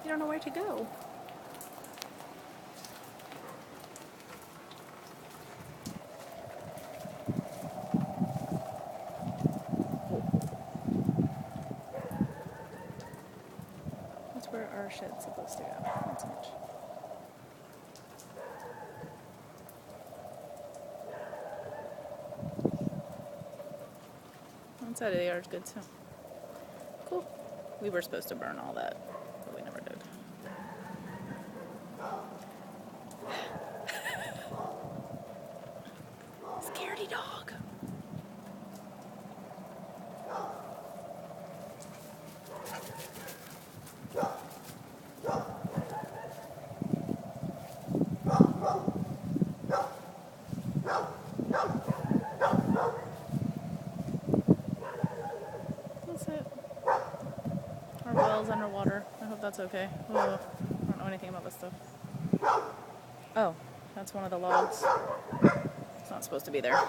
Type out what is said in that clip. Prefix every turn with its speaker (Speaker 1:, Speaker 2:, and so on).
Speaker 1: You don't know where to go. That's where our shed's supposed to go. Not so much. One side of the yard's good too. Cool. We were supposed to burn all that, but we never did. Scaredy dog. That's it. Our well's underwater. I hope that's okay. Oh, I don't know anything about this stuff. Oh, that's one of the logs. It's not supposed to be there.